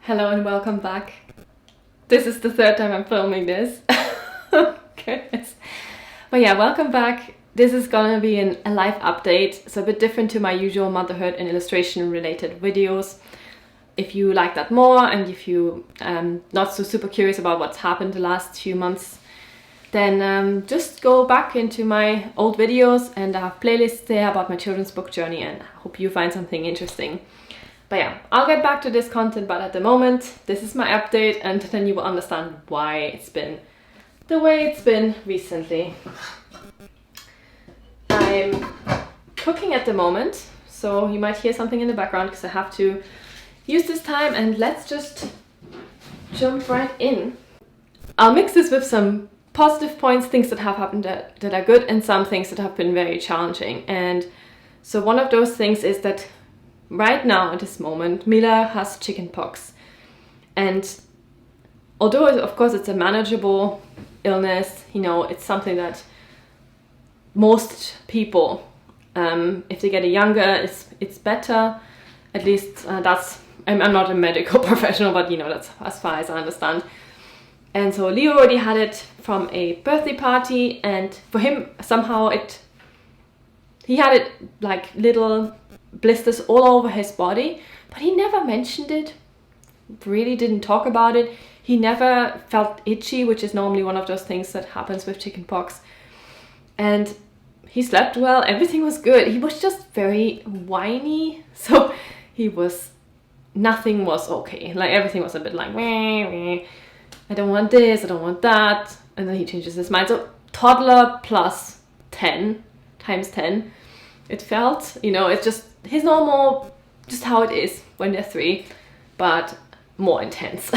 Hello and welcome back. This is the third time I'm filming this. Goodness. But yeah, welcome back. This is gonna be a life update, so a bit different to my usual motherhood and illustration related videos. If you like that more and if you not so super curious about what's happened the last few months, then just go back into my old videos and I have playlists there about my children's book journey, and I hope you find something interesting. But yeah, I'll get back to this content, but at the moment, this is my update, and then you will understand why it's been the way it's been recently. I'm cooking at the moment, so you might hear something in the background because I have to use this time, and let's just jump right in. I'll mix this with some positive points, things that have happened that are good, and some things that have been very challenging. And so one of those things is that right now, at this moment, Mila has chickenpox. And although, of course, it's a manageable illness, you know, it's something that most people, if they get it younger, it's better. At least I'm not a medical professional, but, you know, that's as far as I understand. And so Leo already had it from a birthday party, and for him, somehow he had it like little blisters all over his body, but he never mentioned it, really didn't talk about it. He never felt itchy, which is normally one of those things that happens with chickenpox. And he slept well, everything was good. He was just very whiny, so nothing was okay. Like everything was a bit like, meh, meh. I don't want this, I don't want that. And then he changes his mind. So toddler plus 10 times 10. It felt, you know, it's just his normal, just how it is when they're 3, but more intense.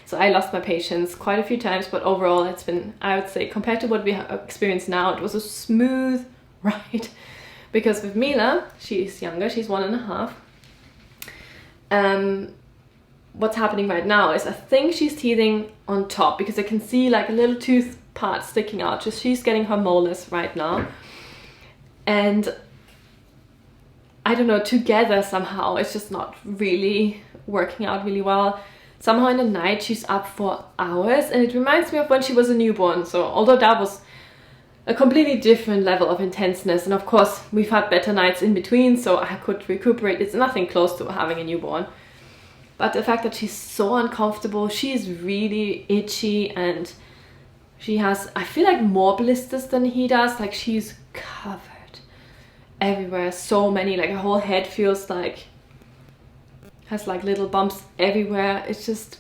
So I lost my patience quite a few times, but overall it's been, I would say, compared to what we experience now, it was a smooth ride. Because with Mila, she's younger, she's 1.5. What's happening right now is I think she's teething on top, because I can see like a little tooth part sticking out. Just she's getting her molars right now. And I don't know, together somehow it's just not really working out really well. Somehow in the night she's up for hours, and it reminds me of when she was a newborn. So although that was a completely different level of intenseness, and of course we've had better nights in between, so I could recuperate. It's nothing close to having a newborn. But the fact that she's so uncomfortable, she's really itchy, and she has, I feel like, more blisters than he does. Like she's covered everywhere, so many, like her whole head feels like has like little bumps everywhere. It's just,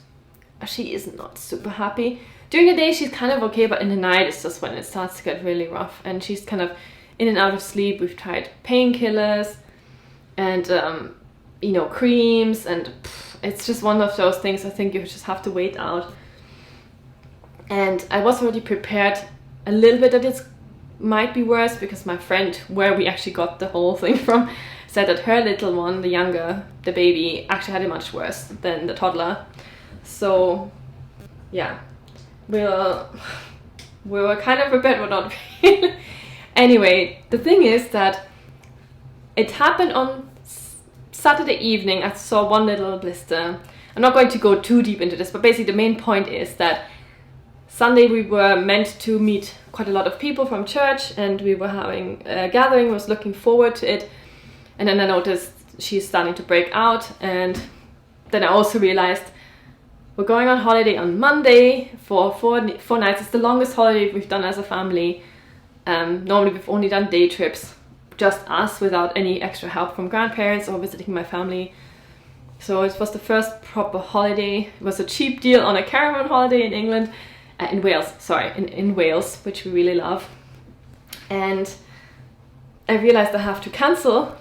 she is not super happy. During the day she's kind of okay, but in the night it's just when it starts to get really rough, and she's kind of in and out of sleep. We've tried painkillers and you know, creams, and it's just one of those things I think you just have to wait out. And I was already prepared a little bit that it's might be worse, because my friend, where we actually got the whole thing from, said that her little one, the younger, the baby, actually had it much worse than the toddler. So yeah, we were kind of prepared, but not really. Anyway, the thing is that it happened on Saturday evening. I saw one little blister. I'm not going to go too deep into this, but basically the main point is that Sunday we were meant to meet quite a lot of people from church, and we were having a gathering, was looking forward to it. And then I noticed she's starting to break out, and then I also realized we're going on holiday on Monday for four nights. It's the longest holiday we've done as a family. Normally we've only done day trips, just us, without any extra help from grandparents or visiting my family. So it was the first proper holiday. It was a cheap deal on a caravan holiday in England. In Wales, sorry, in Wales, which we really love. And I realized I have to cancel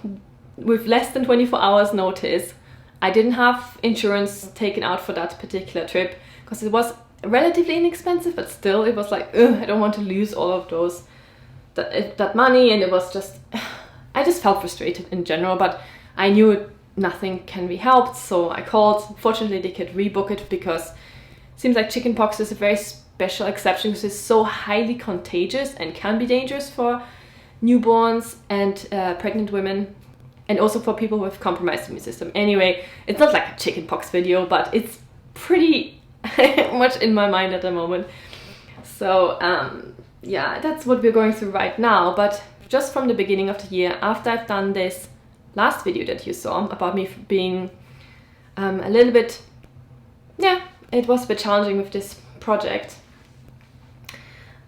with less than 24 hours notice. I didn't have insurance taken out for that particular trip, because it was relatively inexpensive, but still it was like, ugh, I don't want to lose all of that money. And it was just, I just felt frustrated in general, but I knew nothing can be helped, so I called. Fortunately they could rebook it, because it seems like chickenpox is a very special exception, because it's so highly contagious and can be dangerous for newborns and pregnant women. and also for people with compromised immune system. Anyway, it's not like a chickenpox video, but it's pretty much in my mind at the moment. So yeah, that's what we're going through right now. But just from the beginning of the year, after I've done this last video that you saw about me being a little bit, yeah, it was a bit challenging with this project.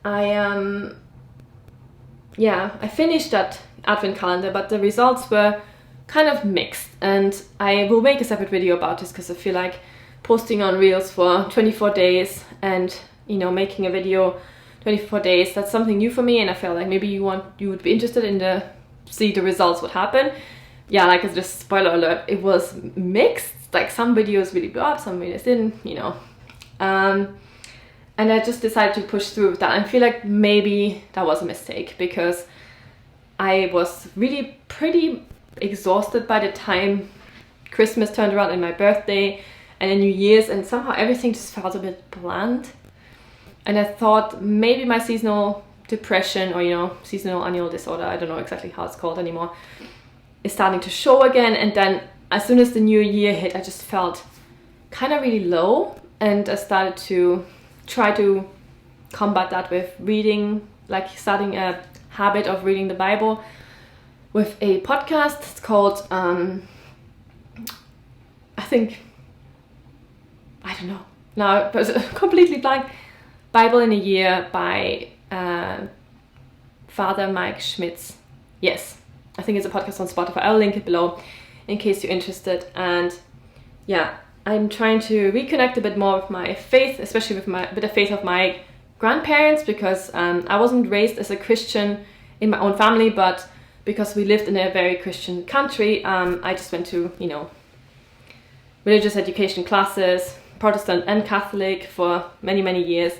I finished that advent calendar, but the results were kind of mixed, and I will make a separate video about this because I feel like posting on Reels for 24 days and, you know, making a video 24 days, that's something new for me, and I feel like maybe you would be interested in see the results, what happened. Yeah, like it's just spoiler alert, it was mixed. Like some videos really blew up, some videos didn't, you know. And I just decided to push through with that. I feel like maybe that was a mistake because I was really pretty exhausted by the time Christmas turned around and my birthday and then New Year's, and somehow everything just felt a bit bland. And I thought maybe my seasonal depression, or, you know, seasonal annual disorder, I don't know exactly how it's called anymore, is starting to show again. And then as soon as the new year hit, I just felt kind of really low, and I started to try to combat that with reading, like starting a habit of reading the Bible with a podcast. It's called, I don't know, now but completely blank, Bible in a Year by Father Mike Schmitz. Yes, I think it's a podcast on Spotify. I'll link it below in case you're interested. And yeah, I'm trying to reconnect a bit more with my faith, especially with the faith of my grandparents, because I wasn't raised as a Christian in my own family, but because we lived in a very Christian country, I just went to, you know, religious education classes, Protestant and Catholic, for many, many years.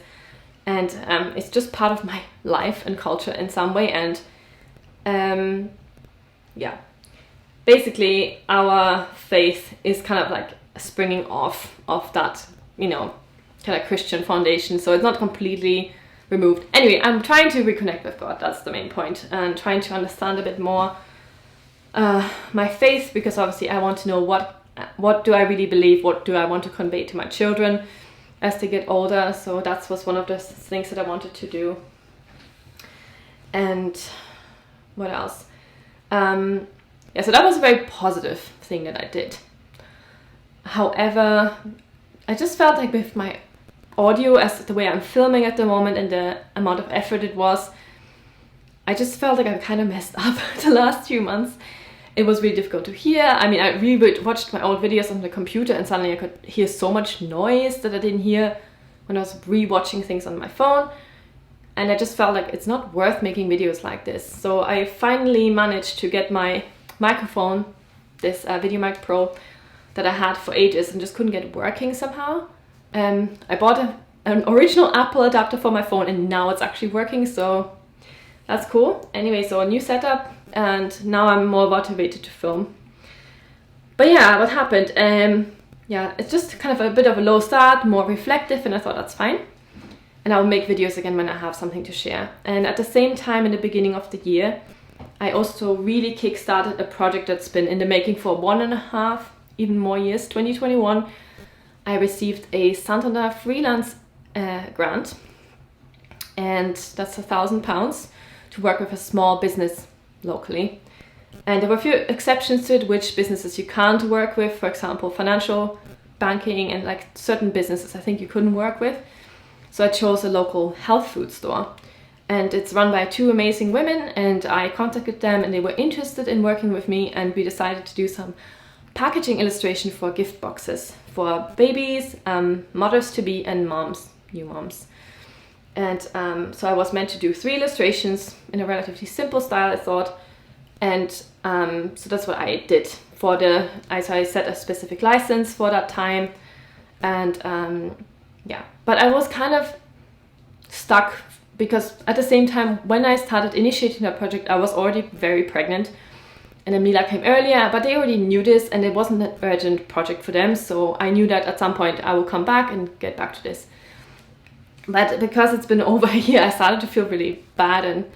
And it's just part of my life and culture in some way. And yeah, basically our faith is kind of like springing off of that, you know, kind of Christian foundation. So it's not completely removed. Anyway, I'm trying to reconnect with God. That's the main point. And trying to understand a bit more my faith, because obviously I want to know what do I really believe? What do I want to convey to my children as they get older? So that was one of the things that I wanted to do. And what else? Yeah, so that was a very positive thing that I did. However, I just felt like with my audio, as the way I'm filming at the moment and the amount of effort it was, I just felt like I kind of messed up the last few months. It was really difficult to hear. I mean, I watched my old videos on the computer and suddenly I could hear so much noise that I didn't hear when I was re-watching things on my phone. And I just felt like it's not worth making videos like this. So I finally managed to get my microphone, this VideoMic Pro that I had for ages and just couldn't get it working somehow. I bought an original Apple adapter for my phone and now it's actually working, so that's cool. Anyway, so a new setup, and now I'm more motivated to film. But yeah, what happened? Yeah, it's just kind of a bit of a low start, more reflective, and I thought that's fine. And I'll make videos again when I have something to share. And at the same time, in the beginning of the year, I also really kickstarted a project that's been in the making for 1.5, even more years. 2021, I received a Santander freelance grant, and that's £1,000 to work with a small business locally. And there were a few exceptions to it, which businesses you can't work with, for example, financial, banking, and like certain businesses I think you couldn't work with. So I chose a local health food store, and it's run by 2 amazing women, and I contacted them and they were interested in working with me, and we decided to do some packaging illustration for gift boxes for babies, mothers-to-be, and moms, new moms. And so I was meant to do 3 illustrations in a relatively simple style, I thought. And so that's what I did for so I set a specific license for that time. And yeah, but I was kind of stuck because at the same time, when I started initiating that project, I was already very pregnant. And then Mila came earlier, but they already knew this and it wasn't an urgent project for them. So I knew that at some point I will come back and get back to this. But because it's been over a year, I started to feel really bad and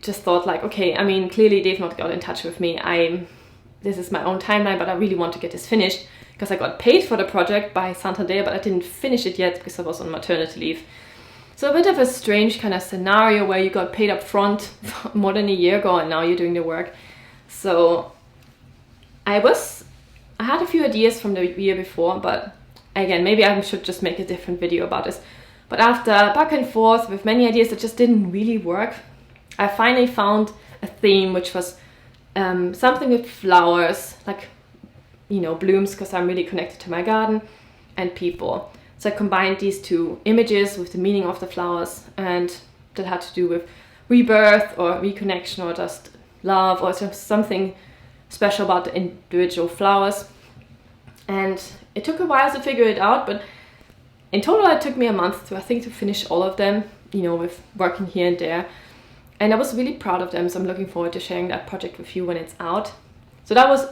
just thought like, okay, I mean, clearly they've not got in touch with me. this is my own timeline, but I really want to get this finished because I got paid for the project by Santander, but I didn't finish it yet because I was on maternity leave. So a bit of a strange kind of scenario where you got paid up front more than a year ago and now you're doing the work. So I had a few ideas from the year before, but again, maybe I should just make a different video about this. But after back and forth with many ideas that just didn't really work, I finally found a theme which was something with flowers, like, you know, blooms, because I'm really connected to my garden, and people. So I combined these two images with the meaning of the flowers, and that had to do with rebirth or reconnection or just love or just something special about the individual flowers. And it took a while to figure it out, but in total it took me a month to finish all of them, you know, with working here and there. And I was really proud of them, so I'm looking forward to sharing that project with you when it's out. So that was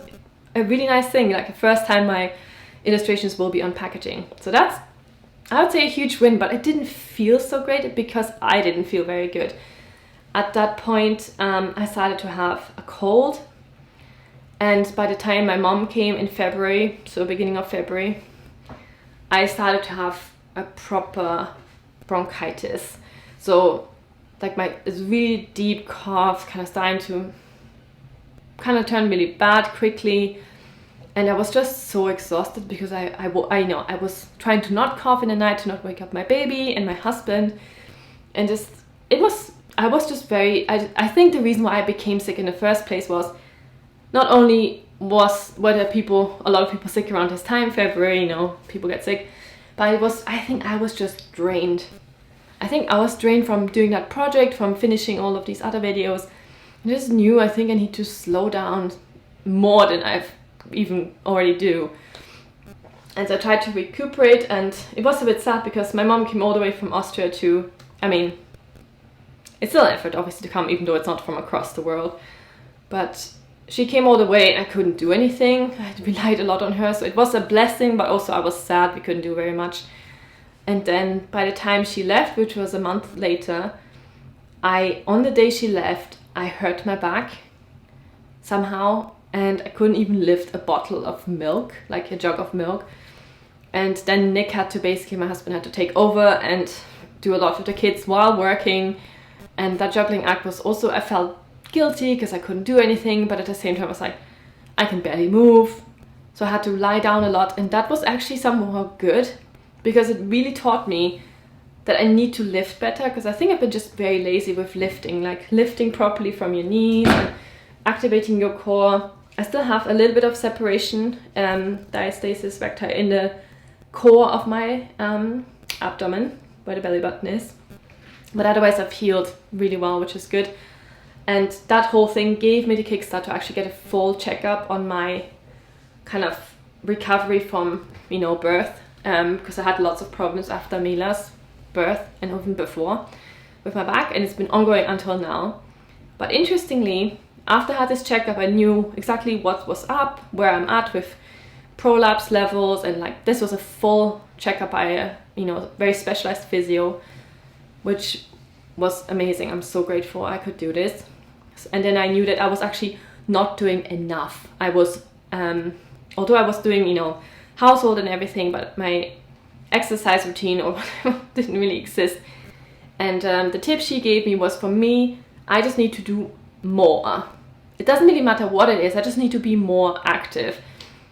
a really nice thing, like the first time my illustrations will be on packaging. So that's, I would say, a huge win, but it didn't feel so great because I didn't feel very good. At that point, I started to have a cold. And by the time my mom came in February, so beginning of February, I started to have a proper bronchitis. So like this really deep cough kind of starting to kind of turn really bad quickly. And I was just so exhausted because I was trying to not cough in the night, to not wake up my baby and my husband. And just, I was just very, I think the reason why I became sick in the first place was not only were a lot of people sick around this time, February, you know, people get sick, but I think I was just drained. I think I was drained from doing that project, from finishing all of these other videos. I just knew, I think I need to slow down more than I've even already do. And so I tried to recuperate, and it was a bit sad because my mom came all the way from Austria to, I mean, it's still an effort obviously to come, even though it's not from across the world, but she came all the way and I couldn't do anything. I had relied a lot on her, so it was a blessing, but also I was sad we couldn't do very much. And then by the time she left, which was a month later, on the day she left, I hurt my back somehow, and I couldn't even lift a bottle of milk, like a jug of milk. And then Nick had to, basically my husband had to take over and do a lot with the kids while working. And that juggling act was also, I felt guilty because I couldn't do anything, but at the same time I was like, I can barely move. So I had to lie down a lot, and that was actually somehow good because it really taught me that I need to lift better, because I think I've been just very lazy with lifting, like lifting properly from your knees and activating your core. I still have a little bit of separation, diastasis recti, in the core of my abdomen, where the belly button is. But otherwise I've healed really well, which is good. And that whole thing gave me the kickstart to actually get a full checkup on my kind of recovery from, you know, birth. Because I had lots of problems after Mila's birth and even before with my back, and it's been ongoing until now. But interestingly, after I had this checkup, I knew exactly what was up, where I'm at with prolapse levels, and like this was a full checkup by a, you know, very specialized physio, which was amazing. I'm so grateful I could do this. And then I knew that I was actually not doing enough. I was, although I was doing, you know, household and everything, but my exercise routine or whatever didn't really exist. And the tip she gave me was, for me, I just need to do more. It doesn't really matter what it is, I just need to be more active.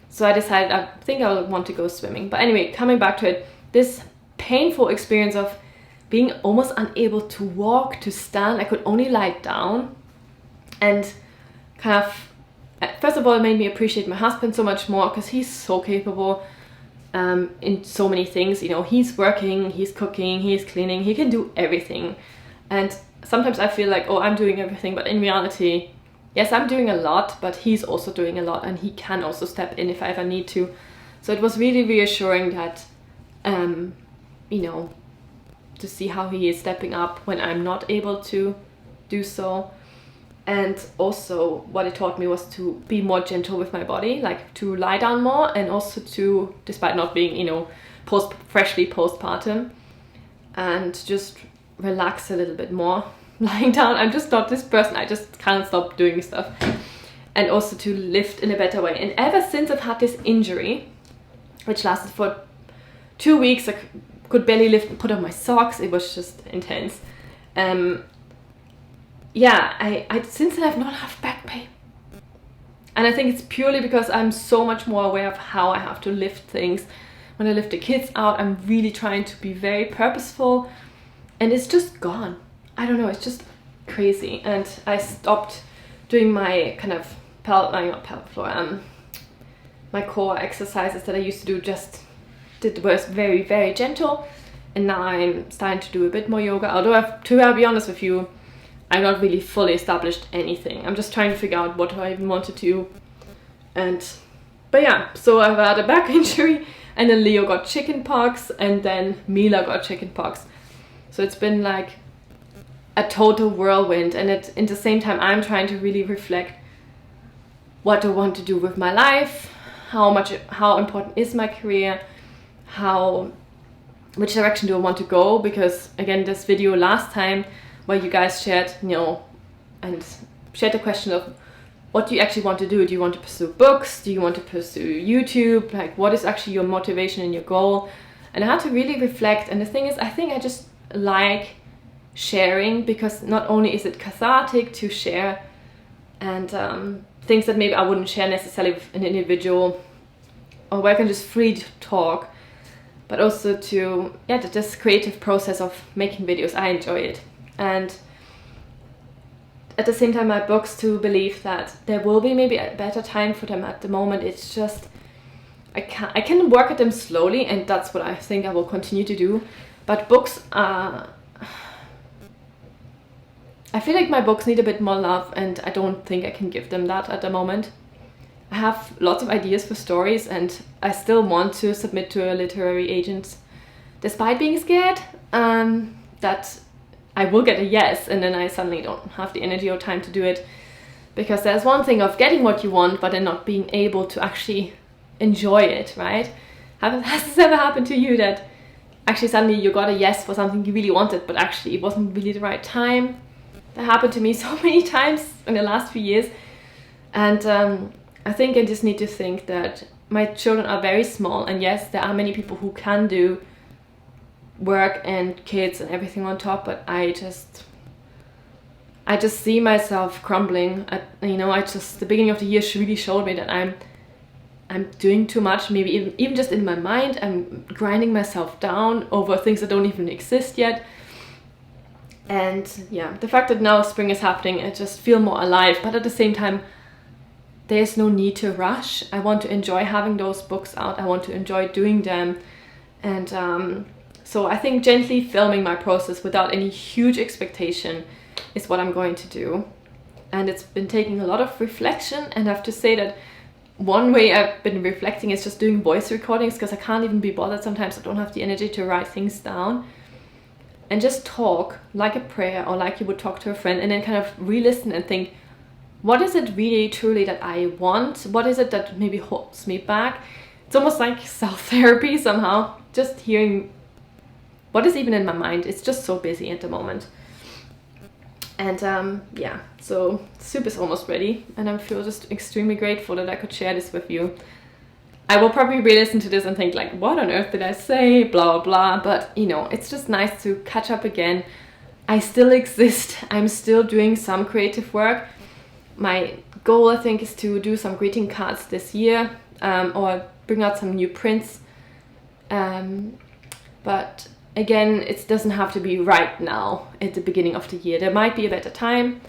So I decided, I think I want to go swimming. But anyway, coming back to it, this painful experience of being almost unable to walk, to stand, I could only lie down, and kind of, first of all, it made me appreciate my husband so much more, because he's so capable in so many things. You know, he's working, he's cooking, he's cleaning, he can do everything. And sometimes I feel like, oh, I'm doing everything, but in reality, yes, I'm doing a lot, but he's also doing a lot, and he can also step in if I ever need to. So it was really reassuring that, you know, to see how he is stepping up when I'm not able to do so. And also what it taught me was to be more gentle with my body, like to lie down more, and also to, despite not being, you know, freshly postpartum, and just relax a little bit more lying down. I'm just not this person, I just can't stop doing stuff. and also to lift in a better way. And ever since I've had this injury, which lasted for 2 weeks, I could barely lift and put on my socks. It was just intense. Yeah, I since then I've not had back pain. And I think it's purely because I'm so much more aware of how I have to lift things. When I lift the kids out, I'm really trying to be very purposeful, and it's just gone. I don't know, it's just crazy. And I stopped doing my kind of my core exercises that I used to do, was very, very gentle. And now I'm starting to do a bit more yoga. Although I'll be honest with you, I'm not really fully established anything. I'm just trying to figure out what I even want to do. But yeah, so I've had a back injury, and then Leo got chickenpox, and then Mila got chickenpox. So it's been like a total whirlwind. And at the same time, I'm trying to really reflect what I want to do with my life, how important is my career, which direction do I want to go? Because again, this video last time where you guys shared, and shared the question of what do you actually want to do? Do you want to pursue books? Do you want to pursue YouTube? Like, what is actually your motivation and your goal? And I had to really reflect. And the thing is, I think I just like sharing, because not only is it cathartic to share and things that maybe I wouldn't share necessarily with an individual, or where I can just free to talk, but also to, this creative process of making videos. I enjoy it. And at the same time, my books, to believe that there will be maybe a better time for them. At the moment, it's just, I can work at them slowly, and that's what I think I will continue to do. But books are, I feel like my books need a bit more love, and I don't think I can give them that at the moment. I have lots of ideas for stories, and I still want to submit to a literary agent, despite being scared that I will get a yes, and then I suddenly don't have the energy or time to do it. Because there's one thing of getting what you want, but then not being able to actually enjoy it, right? Has this ever happened to you, that actually suddenly you got a yes for something you really wanted, but actually it wasn't really the right time? That happened to me so many times in the last few years. And I think I just need to think that my children are very small, and yes, there are many people who can do work and kids and everything on top, but I just see myself crumbling. The beginning of the year really showed me that I'm doing too much. Maybe even just in my mind, I'm grinding myself down over things that don't even exist yet. And yeah, the fact that now spring is happening, I just feel more alive. But at the same time, there's no need to rush. I want to enjoy having those books out. I want to enjoy doing them. And so I think gently filming my process without any huge expectation is what I'm going to do. And it's been taking a lot of reflection. And I have to say that one way I've been reflecting is just doing voice recordings, because I can't even be bothered sometimes. I don't have the energy to write things down. And just talk like a prayer, or like you would talk to a friend, and then kind of re-listen and think, what is it really truly that I want? What is it that maybe holds me back? It's almost like self-therapy somehow. Just hearing what is even in my mind. It's just so busy at the moment. And yeah, so soup is almost ready, and I feel just extremely grateful that I could share this with you. I will probably re-listen to this and think like, what on earth did I say? Blah, blah, blah. But it's just nice to catch up again. I still exist. I'm still doing some creative work. My goal, I think, is to do some greeting cards this year, or bring out some new prints. But again, it doesn't have to be right now at the beginning of the year. There might be a better time.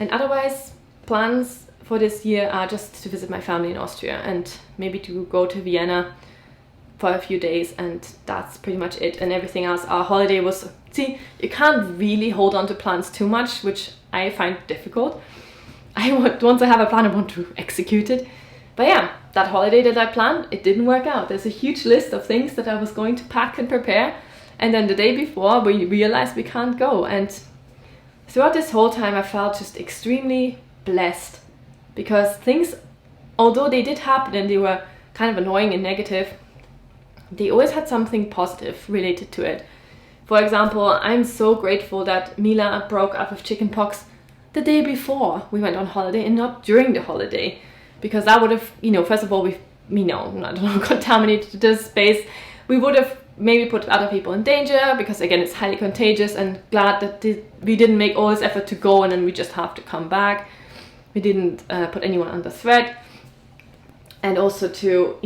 And otherwise, plans for this year are just to visit my family in Austria, and maybe to go to Vienna for a few days, and that's pretty much it. And everything else, our holiday was, see, you can't really hold on to plans too much, which I find difficult. Once I have a plan, I want to execute it. But yeah, that holiday that I planned, it didn't work out. There's a huge list of things that I was going to pack and prepare, and then the day before we realized we can't go. And throughout this whole time, I felt just extremely blessed, because things, although they did happen and they were kind of annoying and negative, they always had something positive related to it. For example, I'm so grateful that Mila broke up with chickenpox the day before we went on holiday and not during the holiday, because that would have, first of all, I don't know, contaminated this space. We would have maybe put other people in danger, because again, it's highly contagious, and glad that we didn't make all this effort to go and then we just have to come back. We didn't put anyone under threat. And also to,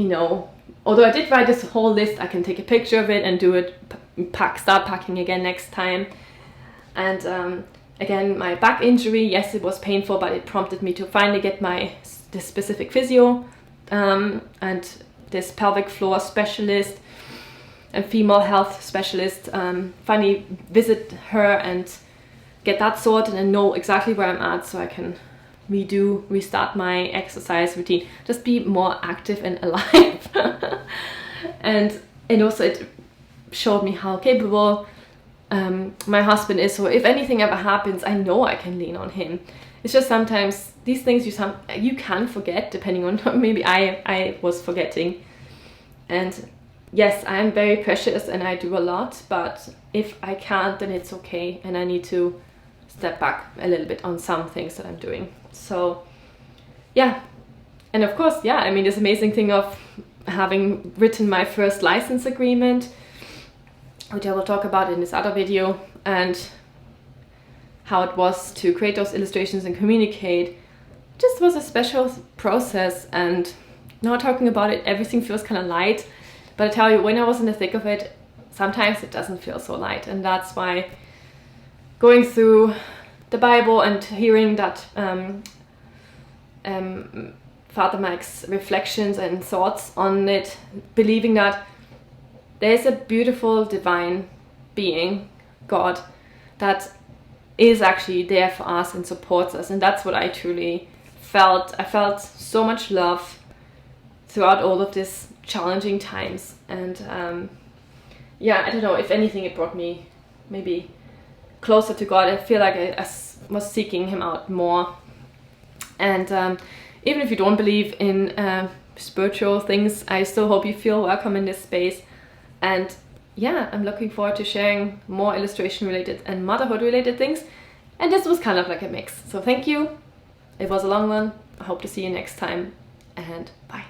although I did write this whole list, I can take a picture of it and do it, start packing again next time. And again, my back injury, yes, it was painful, but it prompted me to finally get this specific physio and this pelvic floor specialist and female health specialist, finally visit her and get that sorted and know exactly where I'm at, so I can restart my exercise routine, just be more active and alive. and also it showed me how capable my husband is, so if anything ever happens, I know I can lean on him. It's just sometimes these things you can forget, depending on, maybe I was forgetting. And yes, I am very precious and I do a lot, but if I can't, then it's okay, and I need to step back a little bit on some things that I'm doing. So yeah, and of course, yeah, I mean, this amazing thing of having written my first license agreement, which I will talk about in this other video, and how it was to create those illustrations and communicate, just was a special process. And now talking about it, everything feels kind of light, but I tell you, when I was in the thick of it, sometimes it doesn't feel so light. And that's why going through the Bible and hearing that Father Mike's reflections and thoughts on it, believing that there's a beautiful divine being, God, that is actually there for us and supports us. And that's what I truly felt. I felt so much love throughout all of these challenging times. And yeah, I don't know, if anything, it brought me maybe closer to God. I feel like I was seeking him out more. And even if you don't believe in spiritual things, I still hope you feel welcome in this space. And yeah, I'm looking forward to sharing more illustration related and motherhood related things. And this was kind of like a mix. So thank you. It was a long one. I hope to see you next time, and bye.